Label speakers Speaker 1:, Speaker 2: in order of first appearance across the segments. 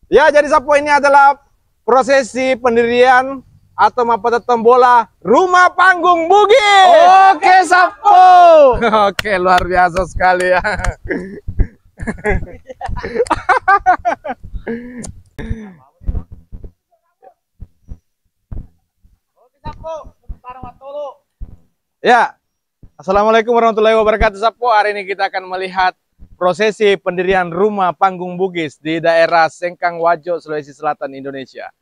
Speaker 1: Ya, jadi Sapo ini adalah prosesi pendirian atau mapatatang bola Rumah Panggung Bugis.
Speaker 2: Oke, Sapo.
Speaker 1: Oke, luar biasa sekali ya. Ya, Assalamualaikum warahmatullahi wabarakatuh Sapo. Hari ini kita akan melihat prosesi pendirian Rumah Panggung Bugis di daerah Sengkang Wajo, Sulawesi Selatan, Indonesia.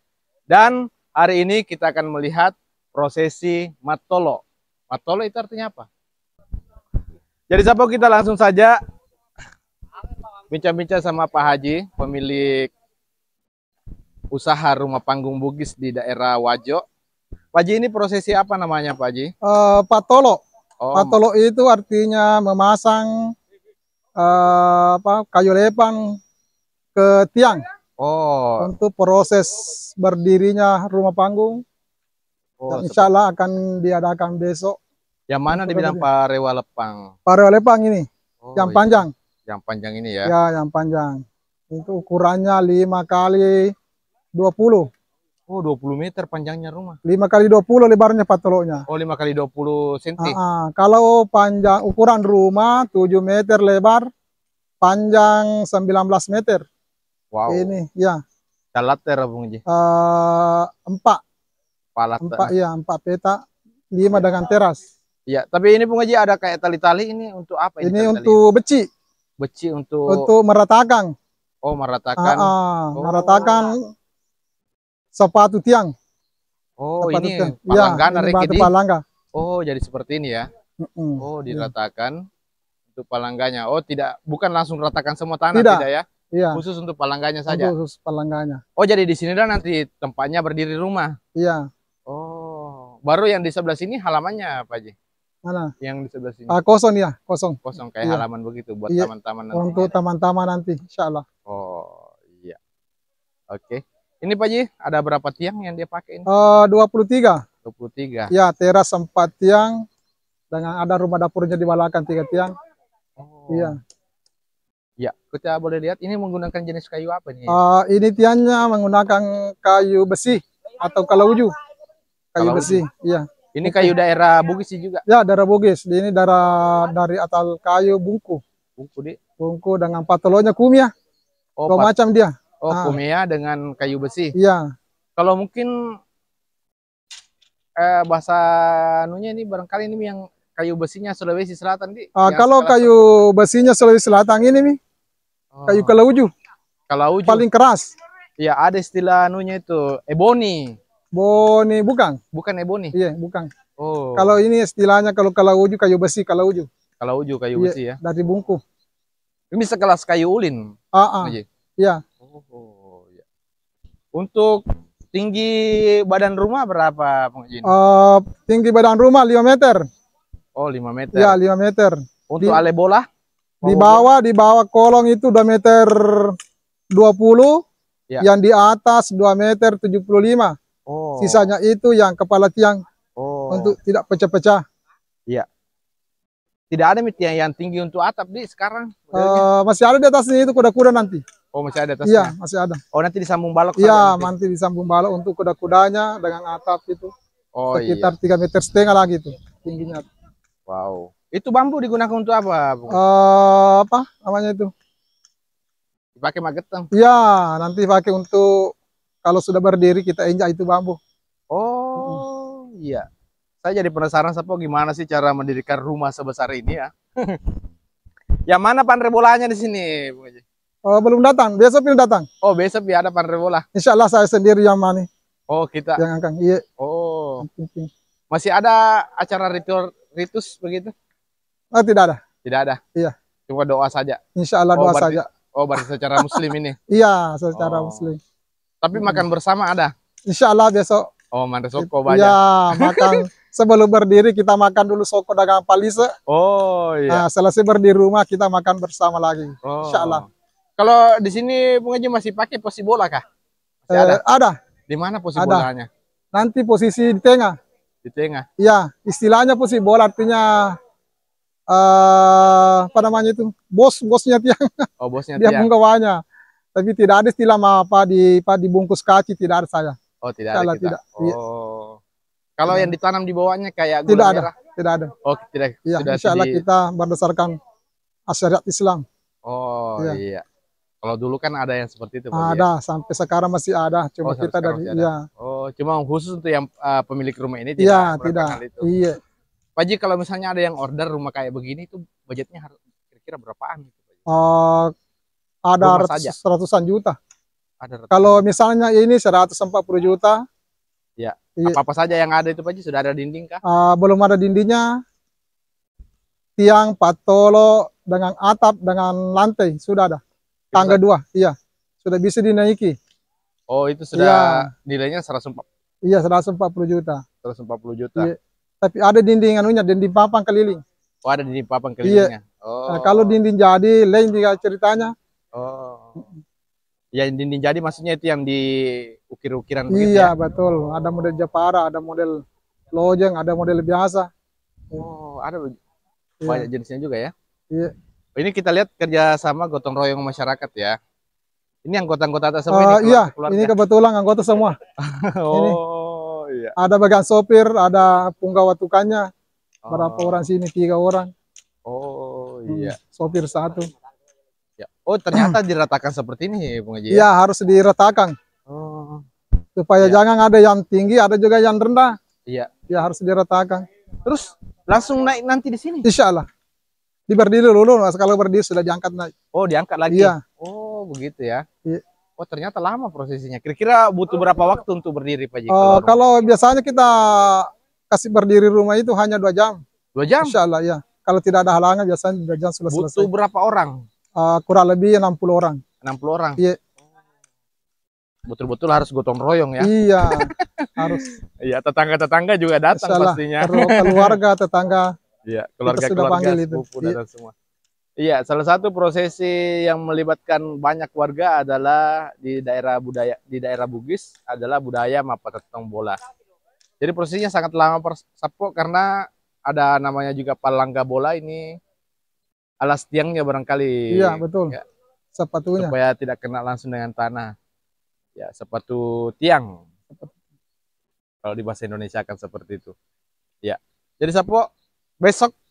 Speaker 1: Dan hari ini kita akan melihat prosesi Matolo. Matolo itu artinya apa? Jadi Sapo, kita langsung saja bincang-bincang sama Pak Haji, pemilik usaha Rumah Panggung Bugis di daerah Wajo. Pak Haji, ini prosesi apa namanya Pak Haji?
Speaker 2: Patolo.
Speaker 1: Oh,
Speaker 2: Patolo itu artinya memasang kayu lepang ke tiang
Speaker 1: oh,
Speaker 2: untuk proses berdirinya rumah panggung.
Speaker 1: oh,
Speaker 2: Dan insya Allah akan diadakan besok.
Speaker 1: yang mana dibilang Parewa Lepang?
Speaker 2: Parewa lepang ini,
Speaker 1: Oh,
Speaker 2: yang
Speaker 1: iya.
Speaker 2: panjang.
Speaker 1: Yang panjang ini ya?
Speaker 2: Ya, yang panjang. Itu ukurannya 5 kali 20.
Speaker 1: Oh, 20 meter panjangnya rumah.
Speaker 2: 5 kali 20 lebarnya patolonya.
Speaker 1: Oh, 5 kali 20 cm.
Speaker 2: Kalau panjang ukuran rumah 7 meter lebar, panjang 19 meter.
Speaker 1: Wow.
Speaker 2: Ini ya.
Speaker 1: Dalater Bung Ji.
Speaker 2: 4.
Speaker 1: Palat.
Speaker 2: 4 ya, 4 peta, 5 dengan teras.
Speaker 1: Iya, tapi ini Bung Haji ada kayak tali-tali ini untuk apa ini?
Speaker 2: Ini
Speaker 1: tali-tali?
Speaker 2: untuk beci,
Speaker 1: Beci untuk
Speaker 2: meratakan.
Speaker 1: oh, meratakan. Oh.
Speaker 2: Meratakan sepatu tiang.
Speaker 1: Oh,
Speaker 2: sepatu
Speaker 1: ini
Speaker 2: tiang.
Speaker 1: palanggan
Speaker 2: Ya, ini
Speaker 1: arek
Speaker 2: batu
Speaker 1: ini.
Speaker 2: palangga.
Speaker 1: Oh, jadi seperti ini ya. Oh, diratakan untuk palangganya. Oh, tidak, bukan langsung ratakan semua tanah, tidak ya?
Speaker 2: Iya.
Speaker 1: Khusus untuk palangganya saja.
Speaker 2: Khusus palangganya.
Speaker 1: Oh, jadi di sini dan nanti tempatnya berdiri rumah.
Speaker 2: Iya.
Speaker 1: Oh, baru yang di sebelah sini halamannya Pak Ji?
Speaker 2: Mana?
Speaker 1: Yang di sebelah sini.
Speaker 2: Kosong ya, kosong.
Speaker 1: Kosong kayak halaman begitu buat taman-taman nanti.
Speaker 2: Untuk taman-taman nanti, insya Allah.
Speaker 1: Oh, iya. Oke. Ini Pak Ji, ada berapa tiang yang dia pakai ini?
Speaker 2: 23.
Speaker 1: 23.
Speaker 2: Ya, teras 4 tiang. Dengan ada rumah dapurnya di belakang 3 tiang.
Speaker 1: Oh.
Speaker 2: Iya.
Speaker 1: Ya, kita boleh lihat ini menggunakan jenis kayu apa nih?
Speaker 2: Ini tiangnya menggunakan kayu besi atau kalauju. Kayu besi, iya.
Speaker 1: Ini kayu daerah Bugis juga?
Speaker 2: Ya, daerah Bugis. Ini dari atal kayu bungku.
Speaker 1: Bungku di?
Speaker 2: Bungku dengan patolonya kumia.
Speaker 1: Oh,
Speaker 2: dua macam dia.
Speaker 1: Oh, kumia dengan kayu besi.
Speaker 2: Iya.
Speaker 1: Kalau mungkin bahasa anunya ini barangkali ini yang kayu besinya Sulawesi Selatan di.
Speaker 2: Kalau kayu besinya Sulawesi Selatan ini nih, kayu kalauju.
Speaker 1: Kalauju.
Speaker 2: Paling keras.
Speaker 1: Ya, ada istilah anunya itu ebony.
Speaker 2: Boni bukan?
Speaker 1: Bukan ebony.
Speaker 2: Iya, bukan.
Speaker 1: Oh.
Speaker 2: Kalau ini istilahnya kalau kalauju kayu besi kalauju.
Speaker 1: Kalauju kayu besi ya.
Speaker 2: Dari bungku.
Speaker 1: Ini sekelas kayu ulin.
Speaker 2: Iya.
Speaker 1: Oh, ya. Untuk tinggi badan rumah berapa, Bung Haji?
Speaker 2: Tinggi badan rumah 5 meter.
Speaker 1: Oh, 5 meter.
Speaker 2: Ya, 5 meter.
Speaker 1: Untuk ale bola?
Speaker 2: Di bawah kolong itu 2 meter 20. Ya. Yang di atas 2 meter 75. Oh. Sisanya itu yang kepala tiang. Oh. Untuk tidak pecah-pecah.
Speaker 1: Iya. Tidak ada tiang yang tinggi untuk atap di sekarang?
Speaker 2: Masih ada di atasnya itu kuda-kuda nanti.
Speaker 1: Oh, masih ada atasnya?
Speaker 2: Iya, masih ada.
Speaker 1: Oh, nanti disambung balok?
Speaker 2: Iya, nanti disambung balok untuk kuda-kudanya dengan atap itu. Oh, sekitar 3,5 meter lagi itu tingginya.
Speaker 1: Wow. Itu bambu digunakan untuk apa, Bung?
Speaker 2: Apa namanya itu?
Speaker 1: Dipakai magetan?
Speaker 2: Iya, nanti pakai untuk kalau sudah berdiri kita injak itu bambu.
Speaker 1: Oh, iya. Saya jadi penasaran Sapo gimana sih cara mendirikan rumah sebesar ini ya. Yang mana pandre bolanya di sini, Bung Haji?
Speaker 2: Belum datang, besok pilih datang.
Speaker 1: Oh, besok ya ada pandre bola.
Speaker 2: Insya Allah saya sendiri yang mana.
Speaker 1: Oh, kita.
Speaker 2: Yang akan, iya.
Speaker 1: Oh. Masih ada acara ritus begitu?
Speaker 2: Tidak ada.
Speaker 1: Tidak ada?
Speaker 2: Iya.
Speaker 1: Cuma doa saja?
Speaker 2: Insya Allah doa saja.
Speaker 1: Oh, berarti secara muslim ini?
Speaker 2: Iya, secara muslim.
Speaker 1: Tapi makan bersama ada?
Speaker 2: Insya Allah besok.
Speaker 1: Oh, makan soko banyak?
Speaker 2: Iya, makan. Sebelum berdiri kita makan dulu soko dagang palise.
Speaker 1: Oh, iya.
Speaker 2: Nah, selesai berdiri rumah kita makan bersama lagi.
Speaker 1: Oh.
Speaker 2: Insya Allah.
Speaker 1: Kalau di sini Bung Haji masih pakai posisi bola kah? Masih ada?
Speaker 2: Ada.
Speaker 1: Di mana posisi bolanya?
Speaker 2: Nanti posisi di tengah.
Speaker 1: Di tengah?
Speaker 2: Iya, istilahnya posisi bola artinya apa namanya itu? Bosnya tiang.
Speaker 1: Oh, bosnya
Speaker 2: dia
Speaker 1: tiang.
Speaker 2: penggawanya. Tapi tidak ada istilah dibungkus kaci, tidak ada saya.
Speaker 1: Oh, tidak ada kita.
Speaker 2: Tidak.
Speaker 1: Oh. Kalau yang ditanam di bawahnya kayak
Speaker 2: tidak
Speaker 1: gula
Speaker 2: ada,
Speaker 1: merah?
Speaker 2: Tidak ada.
Speaker 1: Oh, tidak.
Speaker 2: Iya, insya Allah kita berdasarkan syariat Islam.
Speaker 1: Oh iya. Kalau dulu kan ada yang seperti itu, Pak.
Speaker 2: Ada, sampai sekarang masih ada. Cuma kita dari
Speaker 1: Oh, cuma khusus untuk yang pemilik rumah ini tidak. Itu.
Speaker 2: Iya.
Speaker 1: Pak Ji, kalau misalnya ada yang order rumah kayak begini itu budgetnya harus kira-kira berapaan gitu, Pak Ji?
Speaker 2: Ada ratusan juta. Kalau misalnya ini 140 juta.
Speaker 1: Ya. Apa-apa saja yang ada itu, Pak Ji? Sudah ada dinding kah?
Speaker 2: Belum ada dindingnya. Tiang, patolo, dengan atap, dengan lantai sudah ada. Tangga 2, iya. Sudah bisa dinaiki.
Speaker 1: Oh, itu sudah nilainya 140.
Speaker 2: Iya, 140 juta.
Speaker 1: 140 juta.
Speaker 2: Iya. Tapi ada dinding dinding papan keliling.
Speaker 1: Oh, ada dinding papan kelilingnya.
Speaker 2: Iya. Oh. Kalau dinding jadi, lain juga ceritanya.
Speaker 1: Oh. Ya, dinding jadi maksudnya itu yang di ukir-ukiran
Speaker 2: begitu. Iya, betul. Ada model Japara, ada model lojeng, ada model biasa.
Speaker 1: Oh, ada banyak jenisnya juga ya.
Speaker 2: Iya.
Speaker 1: Ini kita lihat kerjasama gotong royong masyarakat ya. Ini anggota-anggota atas semua ini.
Speaker 2: Iya, ini kebetulan anggota semua.
Speaker 1: Oh, iya.
Speaker 2: Ada bagian sopir, ada punggawa tukangnya. Berapa orang sini? 3 orang.
Speaker 1: Oh, iya.
Speaker 2: Sopir 1.
Speaker 1: Ya. Oh, ternyata diratakan seperti ini, Bung Haji.
Speaker 2: Iya, harus diratakan. Oh. Supaya jangan ada yang tinggi, ada juga yang rendah.
Speaker 1: Iya.
Speaker 2: Ya, harus diratakan.
Speaker 1: Terus langsung naik nanti di sini?
Speaker 2: Insya Allah. Diberdiri dulu, kalau berdiri sudah diangkat naik.
Speaker 1: Oh, diangkat lagi?
Speaker 2: Iya.
Speaker 1: Oh, begitu ya.
Speaker 2: Iya.
Speaker 1: Oh, ternyata lama prosesnya. Kira-kira butuh berapa waktu untuk berdiri, Pak Ji?
Speaker 2: Kalau biasanya kita kasih berdiri rumah itu hanya 2 jam.
Speaker 1: 2 jam?
Speaker 2: Insya Allah, ya. Kalau tidak ada halangan, biasanya 2 jam sudah selesai.
Speaker 1: Butuh berapa orang?
Speaker 2: Kurang lebih 60 orang.
Speaker 1: 60 orang?
Speaker 2: Iya.
Speaker 1: Betul-betul harus gotong royong ya?
Speaker 2: Iya, harus.
Speaker 1: Iya, tetangga-tetangga juga datang pastinya.
Speaker 2: Keluarga, tetangga.
Speaker 1: Iya, keluarga sepupu dan semua. Iya, salah satu prosesi yang melibatkan banyak warga adalah di daerah Bugis adalah budaya Mapatetong bola. Jadi prosesnya sangat lama Sapo karena ada namanya juga palangga bola ini, alas tiangnya barangkali.
Speaker 2: Iya, betul.
Speaker 1: Ya,
Speaker 2: sepatunya.
Speaker 1: Supaya tidak kena langsung dengan tanah. Ya, sepatu tiang. Kalau di bahasa Indonesia akan seperti itu. Ya. Jadi Sapo,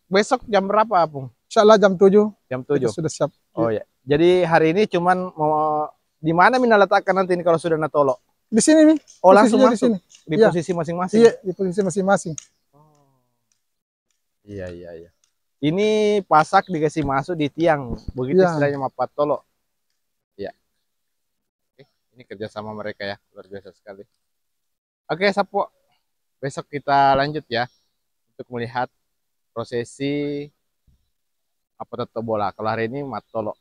Speaker 1: besok jam berapa, Pung?
Speaker 2: Insyaallah jam 7.
Speaker 1: Jam 7.
Speaker 2: Sudah siap.
Speaker 1: Oh ya. Jadi hari ini cuman mau di mana Mina letakkan nanti ini kalau sudah natolo?
Speaker 2: Di sini nih.
Speaker 1: Oh, langsung masuk.
Speaker 2: Di sini.
Speaker 1: Di posisi masing-masing.
Speaker 2: Iya, di posisi masing-masing.
Speaker 1: Oh. Iya. Ini pasak dikasih masuk di tiang. Begitu istilahnya mapatolo. Ya. Oke, ini kerjasama mereka ya, luar biasa sekali. Oke, Sapo. Besok kita lanjut ya untuk melihat prosesi Mapatetong bola. Kalau hari ini matolo.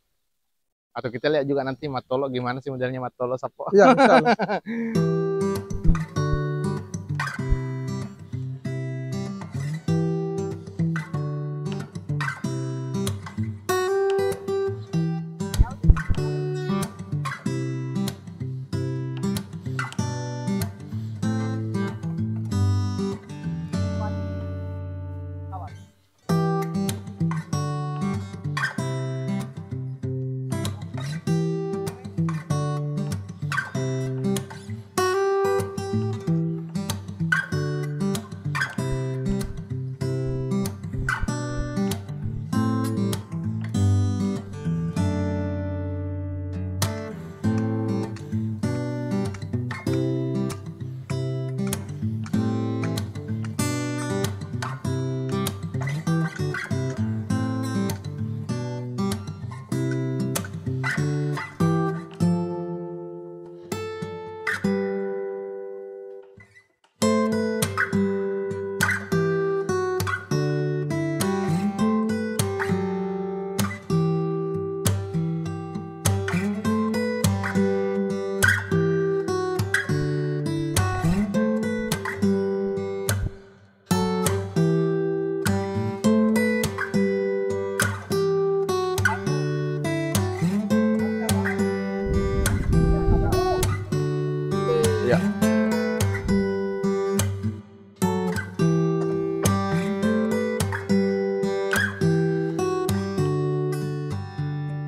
Speaker 1: Atau kita lihat juga nanti matolo gimana sih modelnya matolo, Sapo.
Speaker 2: Iya, insyaallah.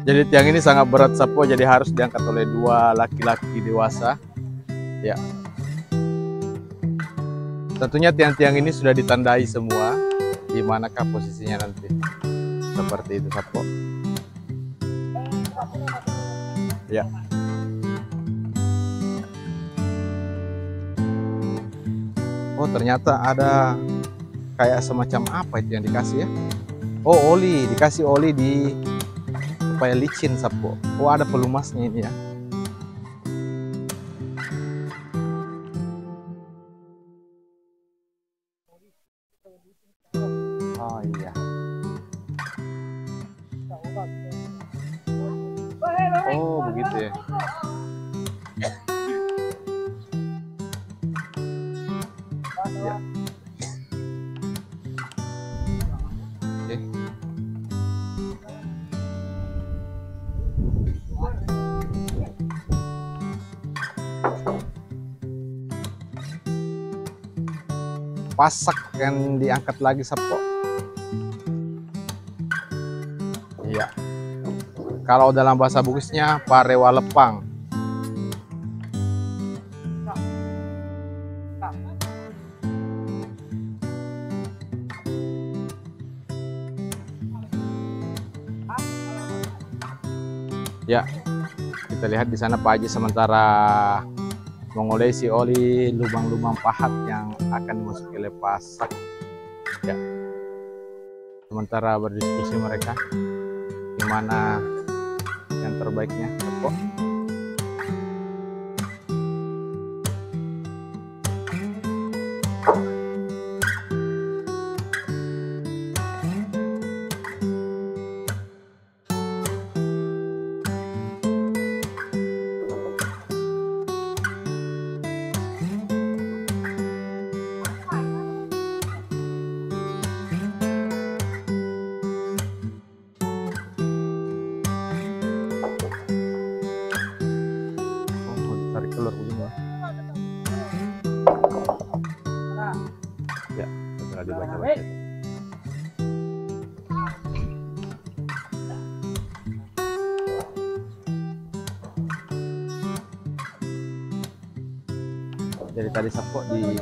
Speaker 1: Jadi Jadi tiang ini sangat berat Sapo, jadi harus diangkat oleh 2 laki-laki dewasa. Ya. Tentunya tiang-tiang ini sudah ditandai semua di manakah posisinya nanti. Seperti itu Sapo. Ya. Oh, ternyata ada kayak semacam apa itu yang dikasih ya? Oh, oli, dikasih oli di supaya licin Sapo. Oh, ada pelumasnya ini ya. Oh iya. Oh, begitu ya. Ya. Oke. Pasak yang diangkat lagi Sapo. Iya. Kalau dalam bahasa Bugisnya parewa lepang. Ya, kita lihat di sana Pak Haji sementara mengolesi oli lubang-lubang pahat yang akan dimasuki oleh pasak. Ya, sementara berdiskusi mereka gimana yang terbaiknya. Sapo. Tarik keluar begini ya. Ya, setelah dibaca-baca. Jadi tadi Sapo di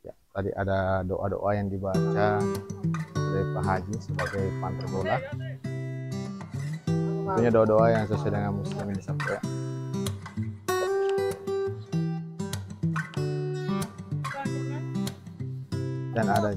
Speaker 1: ya, tadi ada doa-doa yang dibaca oleh Pak Haji sebagai panter bola. Tentunya doa-doa yang sesuai dengan Muslim ini Sapo ya. Dan ada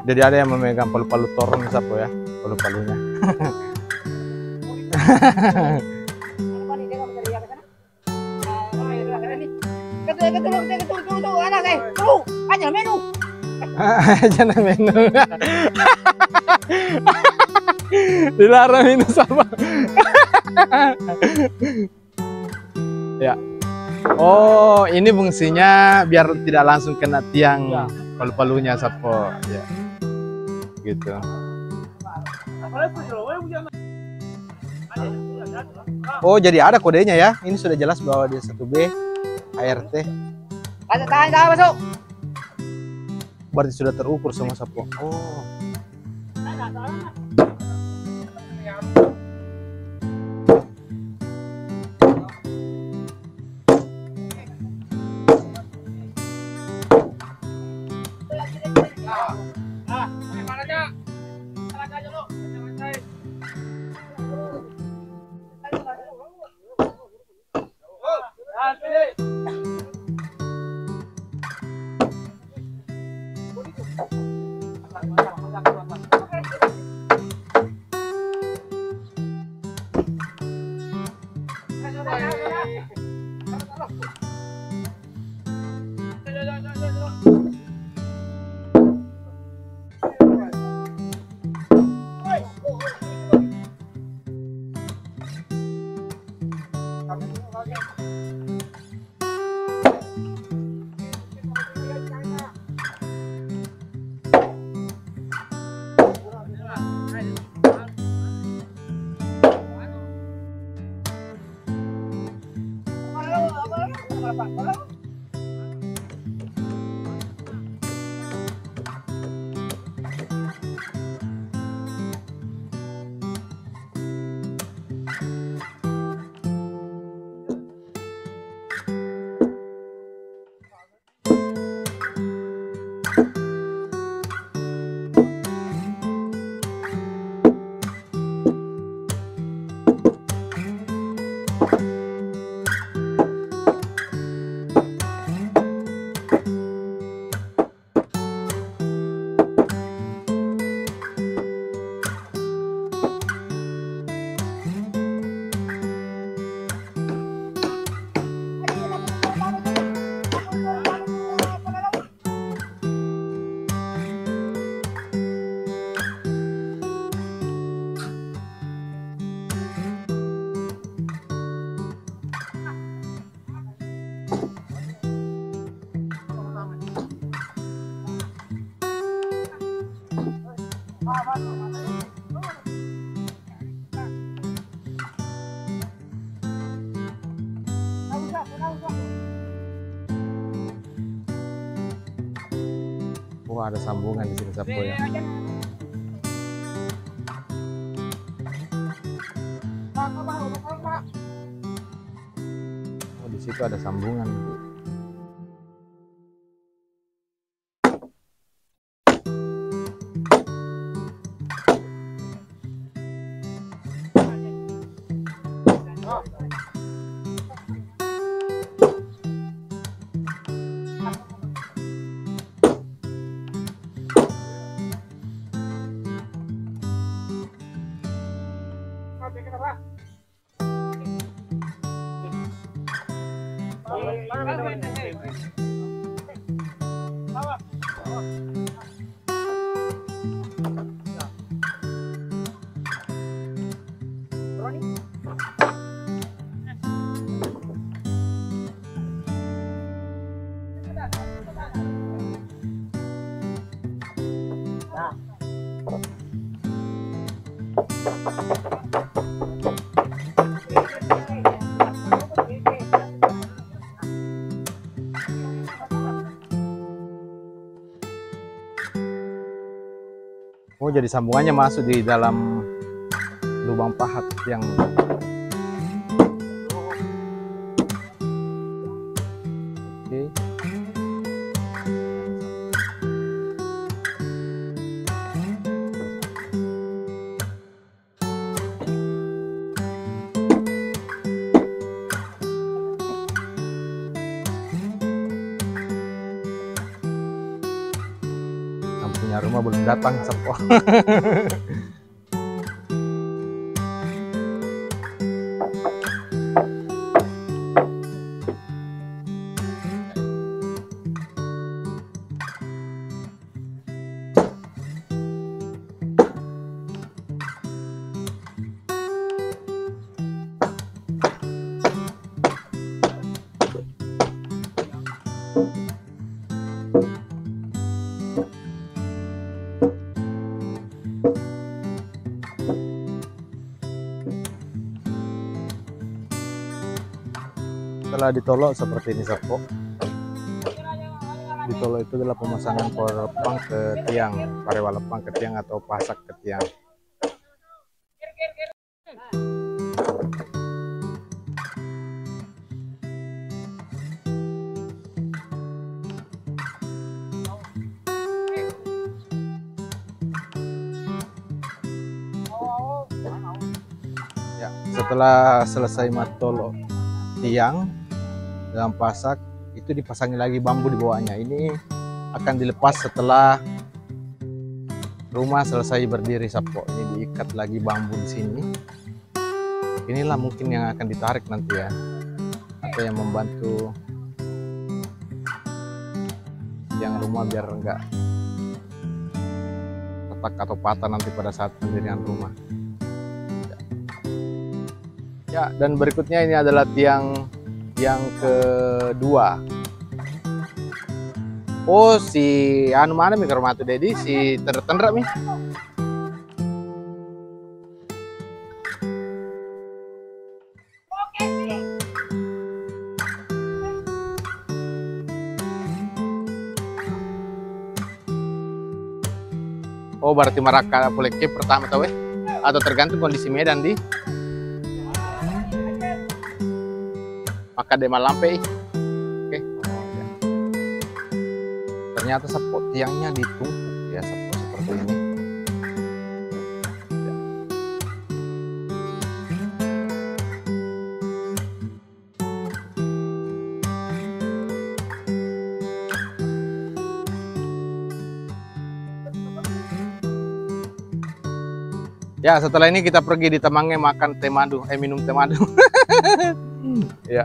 Speaker 1: jadi ada yang memegang palu-palu torong Sapo ya, palu-palunya. Jangan minum. Dilarang minum sama. Ya. Oh, ini fungsinya biar tidak langsung kena tiang ya. Palu-palunya Sapo. Ya. Gitu. Oh, jadi ada kodenya ya. Ini sudah jelas bahwa dia 1B ART. Masuk. Berarti sudah terukur sama Sapo. Oh. Wah, ada sambungan di sini Sapo ya. Oh, di situ ada sambungan. Oh, jadi sambungannya masuk di dalam lubang pahat yang oke. Yang punya rumah belum datang, Sapo. Setelah ditolok seperti ini Sapo. Ditolok itu adalah pemasangan parelepang ke tiang, parewalepang ke tiang atau pasak ke tiang. Ya, setelah selesai matolok tiang, dalam pasak, itu dipasangi lagi bambu di bawahnya. Ini akan dilepas setelah rumah selesai berdiri, Sapo. Ini diikat lagi bambu di sini. Inilah mungkin yang akan ditarik nanti ya, atau yang membantu yang rumah biar enggak retak atau patah nanti pada saat pendirian rumah. Ya, dan berikutnya ini adalah tiang yang kedua. Oh, si anu mana mi Karmatu Dedi, si tendra mi. Oh, berarti Maraka Poleke pertama tahu atau tergantung kondisi medan di maka Demal Lampe. Oke. Ya. Ternyata Sapo tiangnya ditumpuk ya, Sapo, seperti ini. Ya, setelah ini kita pergi di Temangge makan teh madu, minum teh madu. Ya.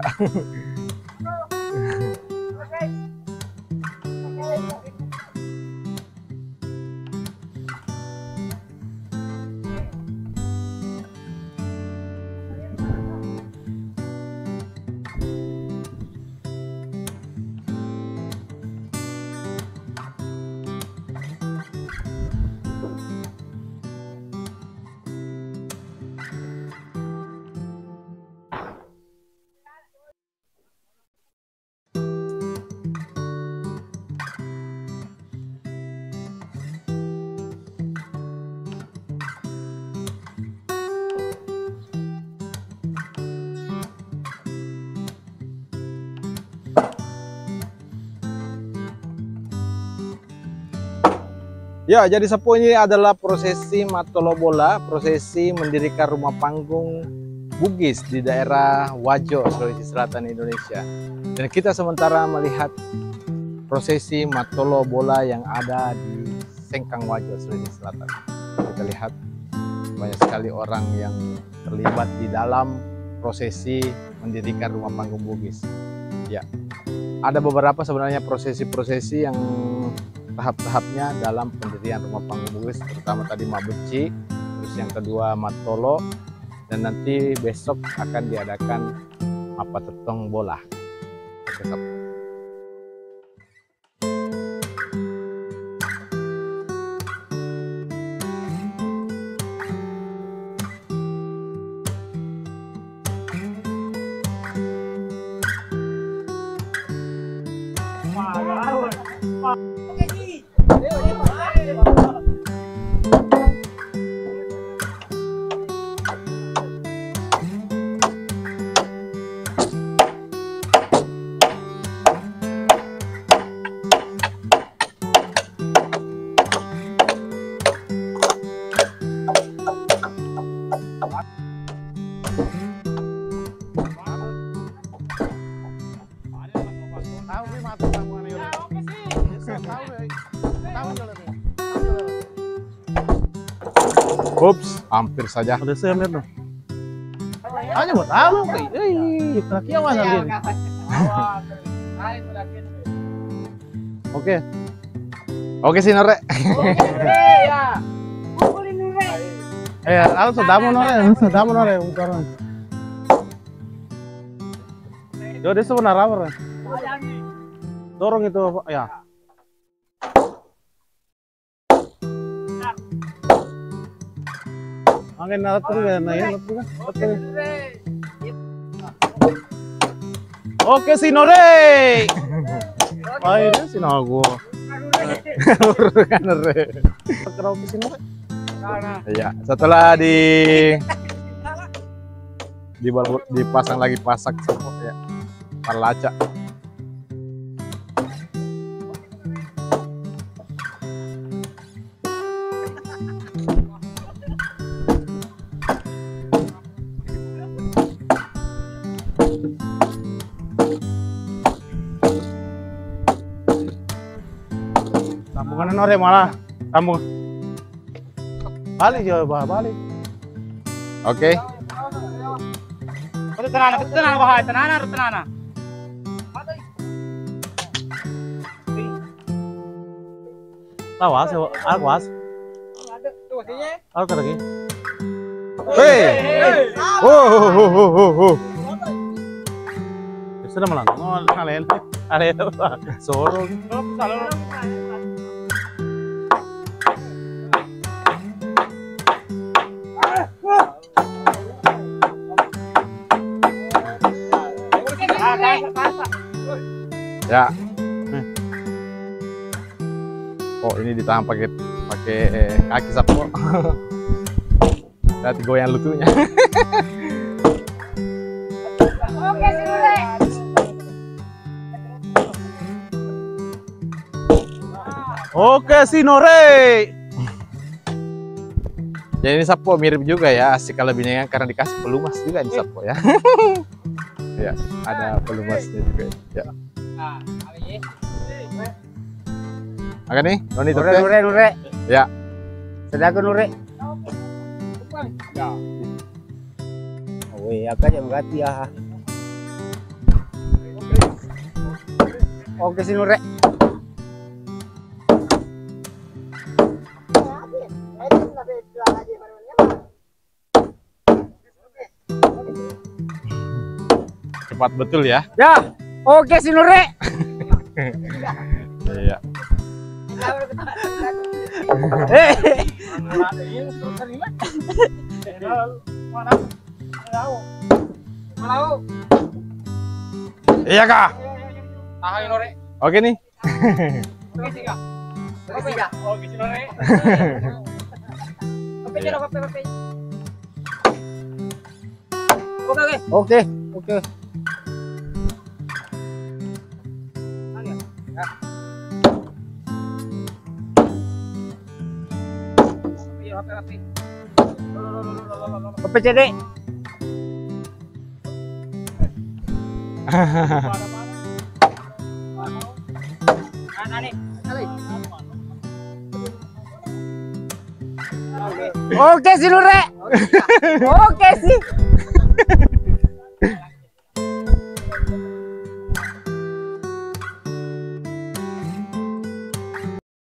Speaker 1: Ya, jadi Sapo ini adalah prosesi Matolobola, prosesi mendirikan rumah panggung Bugis di daerah Wajo, Sulawesi Selatan, Indonesia. Dan kita sementara melihat prosesi Matolobola yang ada di Sengkang Wajo, Sulawesi Selatan. Kita lihat banyak sekali orang yang terlibat di dalam prosesi mendirikan rumah panggung Bugis. Ya, ada beberapa sebenarnya prosesi-prosesi yang tahap-tahapnya dalam pendirian rumah panggung Bugis, terutama tadi Mabeci, terus yang kedua Matolo, dan nanti besok akan diadakan Mapatetong Bola. Oke, Sapo. Ups, hampir saja.
Speaker 2: Udah saya lihat dong. Hanya buat apa? Laki yang mana dia?
Speaker 1: Oke. Oke sih Nore.
Speaker 2: Sudah mau nore, bukan. Yo, dia sebenarnya apa? Dorong itu ya. Angin alat tuh ya, Oke si Nore. Ayo si Nago. Karaoke si Nore.
Speaker 1: Ya, setelah dipasang lagi pasak Sapo ya. Parlaca. Mana Nore malah kamu balik coba balik. Oke.
Speaker 3: Tenang bahaya, tenang.
Speaker 1: Awas, awas. Aku lagi. Hei. Oh. Sudah malang. Oh, kalian. Ada soro. Ya. Oh, ini ditahan pakai kaki sapu. Lihat goyang lututnya. Oke si Nore. Jadi ini sapu mirip juga ya, asik kalau binatang karena dikasih pelumas juga ini sapu ya. Ya, ada pelumasnya juga. Ya. Akan nih, Noni
Speaker 3: Nure.
Speaker 1: Ya.
Speaker 3: Sedang Nure. Woi, aku aja berarti ya. Oke si Nure.
Speaker 1: Cepat betul ya.
Speaker 3: Ya. Oke si Nure.
Speaker 1: Iya. Iya kak. Oke nih.
Speaker 3: Oke. PCD. Oke si Nure. Oke sih.